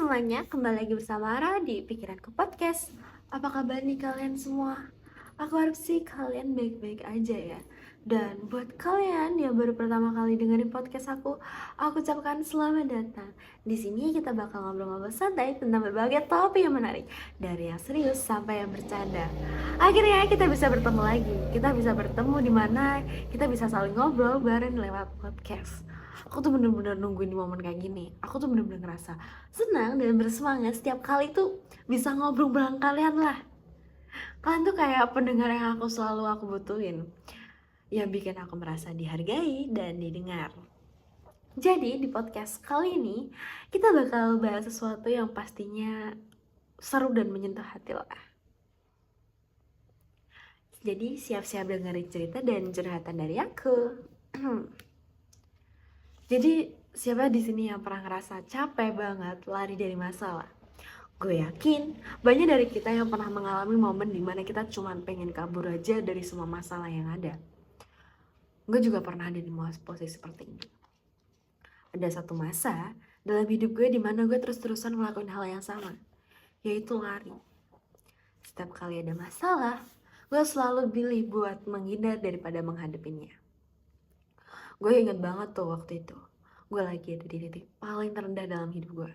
semuanya, kembali lagi bersama Ara di Pikiranku Podcast. Apa kabar nih kalian semua? Aku harap sih kalian baik-baik aja ya. Dan buat kalian yang baru pertama kali dengerin podcast aku ucapkan selamat datang. Di sini kita bakal ngobrol-ngobrol santai tentang berbagai topik yang menarik, dari yang serius sampai yang bercanda. Akhirnya kita bisa bertemu lagi. Kita bisa bertemu di mana kita bisa saling ngobrol bareng lewat podcast. Aku tuh bener-bener nungguin di momen kayak gini. Aku tuh bener-bener ngerasa senang dan bersemangat setiap kali tuh bisa ngobrol bareng kalian lah. Kalian tuh kayak pendengar yang aku butuhin, yang bikin aku merasa dihargai dan didengar. Jadi di podcast kali ini kita bakal bahas sesuatu yang pastinya seru dan menyentuh hati lah. Jadi siap-siap dengerin cerita dan curhatan dari aku. Jadi siapa di sini yang pernah ngerasa capek banget lari dari masalah? Gue yakin banyak dari kita yang pernah mengalami momen dimana kita cuma pengen kabur aja dari semua masalah yang ada. Gue juga pernah ada di posisi seperti ini. Ada satu masa dalam hidup gue dimana gue terus-terusan ngelakuin hal yang sama, yaitu lari. Setiap kali ada masalah, gue selalu pilih buat menghindar daripada menghadapinya. Gue inget banget tuh waktu itu, gue lagi ada di titik paling terendah dalam hidup gue.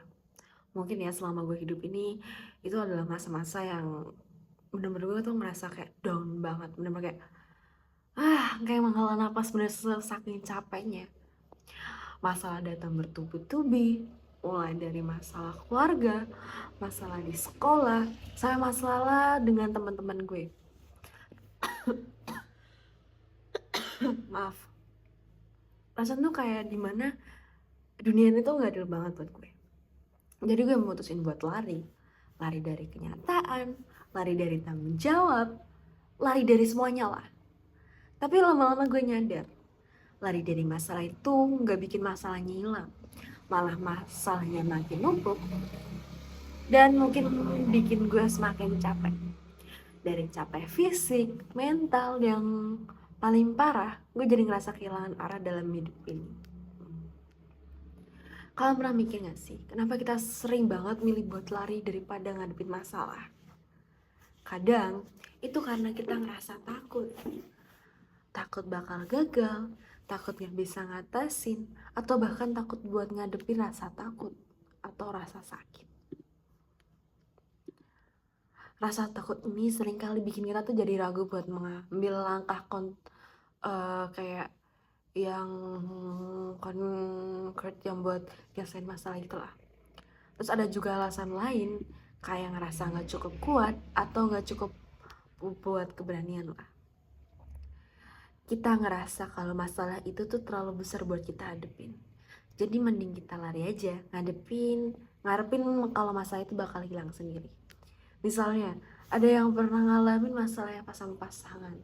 Mungkin ya selama gue hidup ini, itu adalah masa-masa yang bener-bener gue tuh merasa kayak down banget. Bener-bener kayak menghela napas bener saking capeknya. Masalah datang bertubi-tubi, mulai dari masalah keluarga, masalah di sekolah, sampai masalah dengan teman-teman gue. Maaf, rasanya tuh kayak dimana dunia ini tuh gak adil banget buat gue. Jadi gue memutusin buat lari. Lari dari kenyataan, lari dari tanggung jawab, lari dari semuanya lah. Tapi lama-lama gue nyadar, lari dari masalah itu gak bikin masalahnya hilang. Malah masalahnya makin numpuk. Dan mungkin bikin gue semakin capek. Dari capek fisik, mental, yang paling parah, gue jadi ngerasa kehilangan arah dalam hidup ini. Kalian pernah mikir gak sih, kenapa kita sering banget milih buat lari daripada ngadepin masalah? Kadang, itu karena kita ngerasa takut. Takut bakal gagal, takut gak bisa ngatasin, atau bahkan takut buat ngadepin rasa takut atau rasa sakit. Rasa takut ini seringkali bikin kita tuh jadi ragu buat mengambil langkah kayak yang concrete yang buat nyelesain masalah itulah. Terus ada juga alasan lain kayak ngerasa nggak cukup kuat atau nggak cukup buat keberanian lah. Kita ngerasa kalau masalah itu tuh terlalu besar buat kita hadepin. Jadi mending kita lari aja, ngarepin kalau masalah itu bakal hilang sendiri. Misalnya, ada yang pernah ngalamin masalah yang pasangan.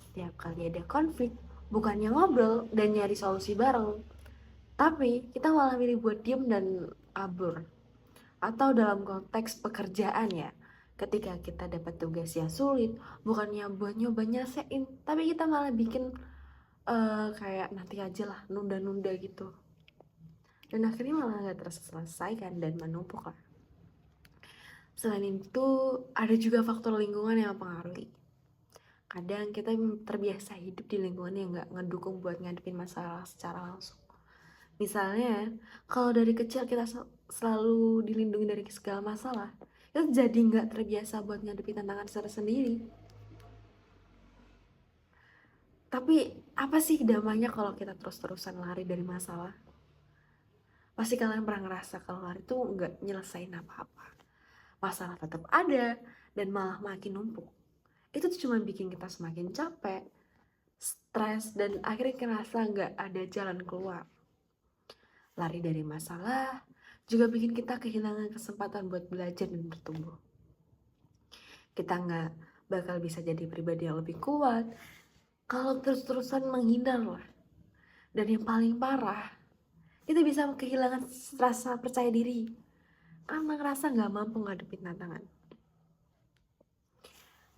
Setiap kali ada konflik, bukannya ngobrol dan nyari solusi bareng, tapi kita malah milih buat diem dan kabur. Atau dalam konteks pekerjaan ya, ketika kita dapat tugas yang sulit, bukannya buat nyoba nyelesain, tapi kita malah bikin kayak nanti aja lah, nunda-nunda gitu. Dan akhirnya malah gak terselesaikan dan menumpuk lah. Selain itu, ada juga faktor lingkungan yang mempengaruhi. Kadang kita terbiasa hidup di lingkungan yang gak ngedukung buat ngadepin masalah secara langsung. Misalnya, kalau dari kecil kita selalu dilindungi dari segala masalah, itu jadi gak terbiasa buat ngadepin tantangan secara sendiri. Tapi apa sih dampaknya kalau kita terus-terusan lari dari masalah? Pasti kalian pernah ngerasa kalau lari tuh gak nyelesain apa-apa. Masalah tetap ada dan malah makin numpuk. Itu tuh cuma bikin kita semakin capek, stres, dan akhirnya ngerasa gak ada jalan keluar. Lari dari masalah juga bikin kita kehilangan kesempatan buat belajar dan bertumbuh. Kita gak bakal bisa jadi pribadi yang lebih kuat kalau terus-terusan menghindar lah. Dan yang paling parah, kita bisa kehilangan rasa percaya diri karena ngerasa gak mampu ngadepin tantangan.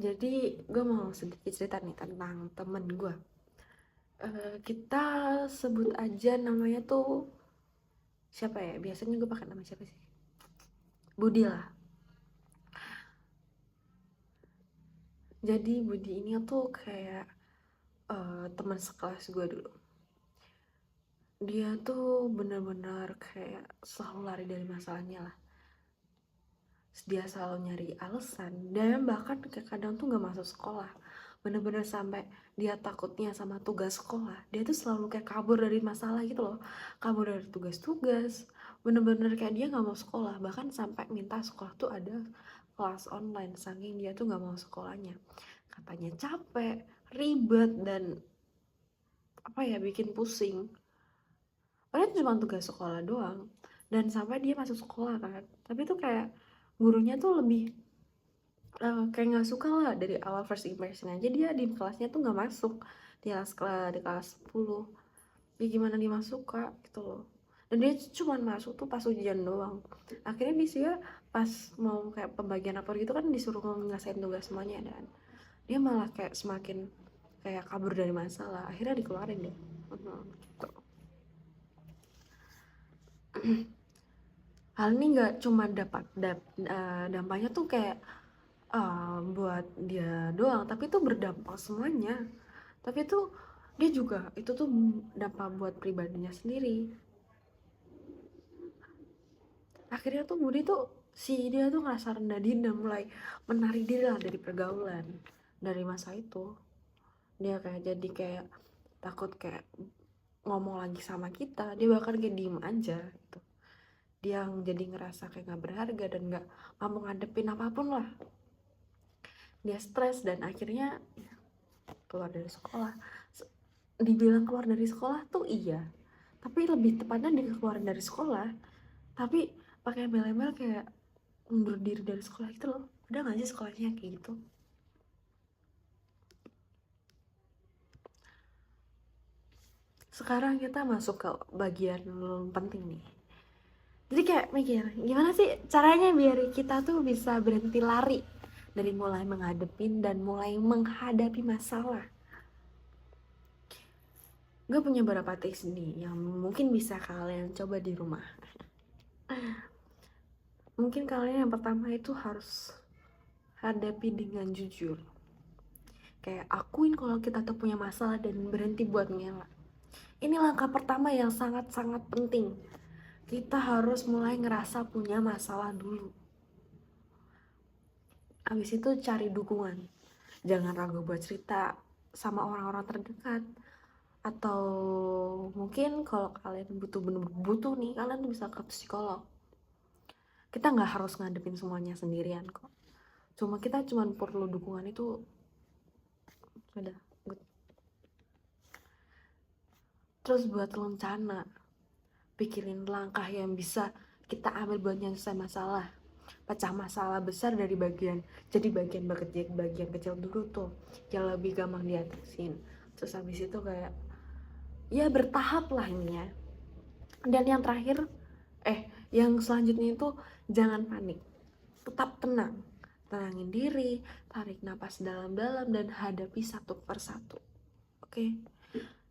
Jadi gue mau sedikit cerita nih tentang temen gue. Kita sebut aja namanya tuh siapa ya? Biasanya gue pakai nama siapa sih? Budi lah. Jadi Budi ini tuh kayak teman sekelas gue dulu. Dia tuh bener-bener kayak selalu lari dari masalahnya lah. Dia selalu nyari alasan, dan bahkan kadang tuh gak masuk sekolah. Bener-bener sampai dia takutnya sama tugas sekolah, dia tuh selalu kayak kabur dari masalah gitu loh. Kabur dari tugas-tugas, bener-bener kayak dia gak mau sekolah. Bahkan sampai minta sekolah tuh ada kelas online, saking dia tuh gak mau sekolahnya. Katanya capek, ribet, dan apa ya, bikin pusing. Padahal cuma tugas sekolah doang. Dan sampai dia masuk sekolah kan, tapi tuh kayak gurunya tuh lebih kayak nggak suka lah. Dari awal first impression aja dia di kelasnya tuh nggak masuk. Di kelas 10 ya gimana dia masuk kak gitu loh. Dan dia cuma masuk tuh pas ujian doang. Akhirnya dia pas mau kayak pembagian rapor gitu kan, disuruh ngelesain tugas semuanya, dan dia malah kayak semakin kayak kabur dari masalah. Akhirnya dikeluarin deh. Gitu. Hal ini nggak cuma dampaknya tuh kayak buat dia doang, tapi itu berdampak semuanya. Tapi itu dia juga, itu tuh dampak buat pribadinya sendiri. Akhirnya tuh Budi tuh, si dia tuh ngerasa rendah diri dan mulai menarik diri lah dari pergaulan. Dari masa itu dia kayak jadi kayak takut kayak ngomong lagi sama kita, dia bahkan kayak diem aja gitu. Dia jadi ngerasa kayak gak berharga dan gak mampu ngadepin apapun lah. Dia stres dan akhirnya ya, keluar dari sekolah. Dibilang keluar dari sekolah tuh iya, tapi lebih tepatnya dia keluar dari sekolah tapi pakai embel-embel kayak mundur diri dari sekolah gitu loh. Ada gak sih sekolahnya kayak gitu? Sekarang kita masuk ke bagian penting nih. Jadi kayak mikir, gimana sih caranya biar kita tuh bisa berhenti lari dari mulai menghadapin dan mulai menghadapi masalah. Gue punya beberapa tips nih yang mungkin bisa kalian coba di rumah. Mungkin kalian yang pertama itu harus hadapi dengan jujur. Kayak akuin kalau kita tuh punya masalah dan berhenti buat ngelak. Ini langkah pertama yang sangat-sangat penting. Kita harus mulai ngerasa punya masalah dulu. Habis itu cari dukungan. Jangan ragu buat cerita sama orang-orang terdekat. Atau mungkin kalau kalian bener-bener butuh nih, kalian tuh bisa ke psikolog. Kita nggak harus ngadepin semuanya sendirian kok. Kita cuma perlu dukungan, itu udah good. Terus buat rencana, pikirin langkah yang bisa kita ambil buat nyelesain masalah. Pecah masalah besar dari bagian kecil dulu tuh, yang lebih gampang diatasin. Terus habis itu kayak ya bertahap lah ini ya. Dan yang terakhir, yang selanjutnya itu jangan panik, tetap tenang. Tenangin diri, tarik napas dalam-dalam, dan hadapi satu persatu. Oke?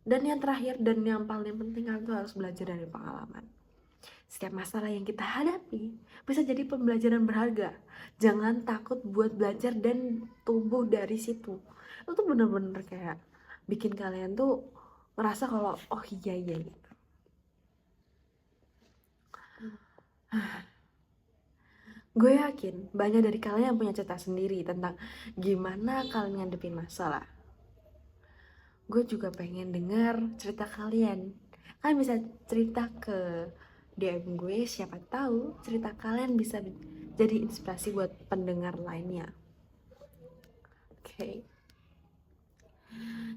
Dan yang terakhir dan yang paling penting, kalian harus belajar dari pengalaman. Setiap masalah yang kita hadapi bisa jadi pembelajaran berharga. Jangan takut buat belajar dan tumbuh dari situ. Itu tuh bener-bener kayak bikin kalian tuh ngerasa kalau oh iya gitu. Gue yakin banyak dari kalian yang punya cerita sendiri tentang gimana kalian ngadepin masalah. Gue juga pengen dengar cerita kalian. Kalian bisa cerita ke DM gue, siapa tahu cerita kalian bisa jadi inspirasi buat pendengar lainnya. Oke.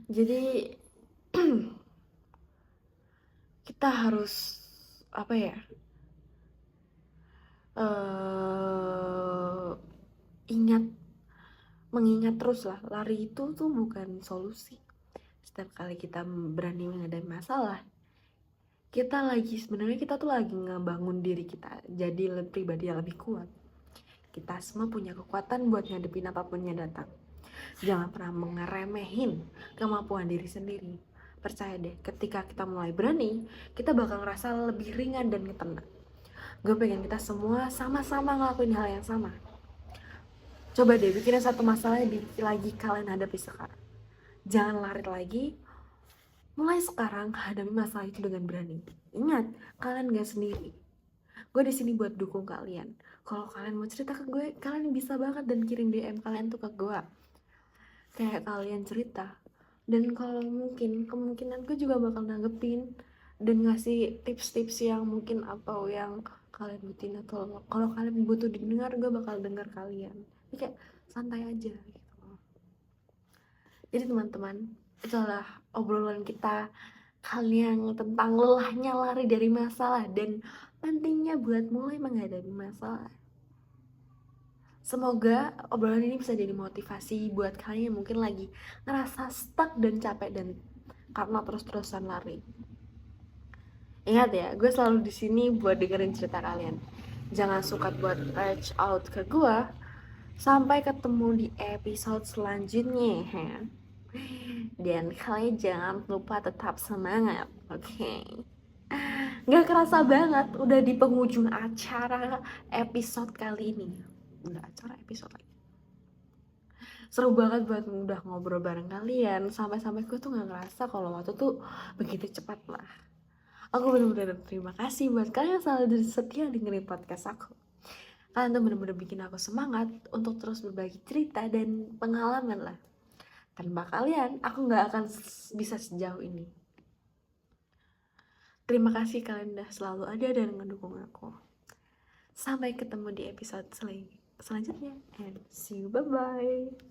Jadi kita harus apa ya? Mengingat terus lah, lari itu tuh bukan solusi. Setiap kali kita berani menghadapi masalah, sebenarnya kita tuh lagi ngebangun diri kita jadi pribadi yang lebih kuat. Kita semua punya kekuatan buat ngadepin apapun yang datang. Jangan pernah ngeremehin kemampuan diri sendiri. Percaya deh, ketika kita mulai berani, kita bakal ngerasa lebih ringan dan tenang. Gue pengen kita semua sama-sama ngelakuin hal yang sama. Coba deh bikin satu masalah yang lagi kalian hadapi sekarang. Jangan lari lagi. Mulai sekarang hadapi masalah itu dengan berani. Ingat, kalian gak sendiri. Gue di sini buat dukung kalian. Kalau kalian mau cerita ke gue, kalian bisa banget dan kirim DM kalian tuh ke gue. Kayak kalian cerita. Dan kalau mungkin, kemungkinan gue juga bakal nanggepin dan ngasih tips-tips yang mungkin atau yang kalian butuhin, atau kalau kalian butuh didengar, gue bakal dengar kalian. Jadi kayak santai aja gitu. Jadi teman-teman, itulah obrolan kita kali yang tentang lelahnya lari dari masalah dan pentingnya buat mulai menghadapi masalah. Semoga obrolan ini bisa jadi motivasi buat kalian yang mungkin lagi ngerasa stuck dan capek dan karena terus-terusan lari. Ingat ya, gue selalu di sini buat dengerin cerita kalian. Jangan suka buat reach out ke gue. Sampai ketemu di episode selanjutnya. Dan kalian jangan lupa tetap semangat, oke? Gak kerasa banget udah di penghujung acara episode kali ini. Udah acara episode lagi. Seru banget buat udah ngobrol bareng kalian. Sampai-sampai gue tuh gak ngerasa kalau waktu tuh begitu cepat lah. Aku bener-bener terima kasih buat kalian yang selalu setia dengerin podcast aku. Kalian tuh bener-bener bikin aku semangat untuk terus berbagi cerita dan pengalaman lah. Tanpa kalian, aku gak akan bisa sejauh ini. Terima kasih kalian udah selalu ada dan mendukung aku. Sampai ketemu di episode selanjutnya. And see you, bye-bye.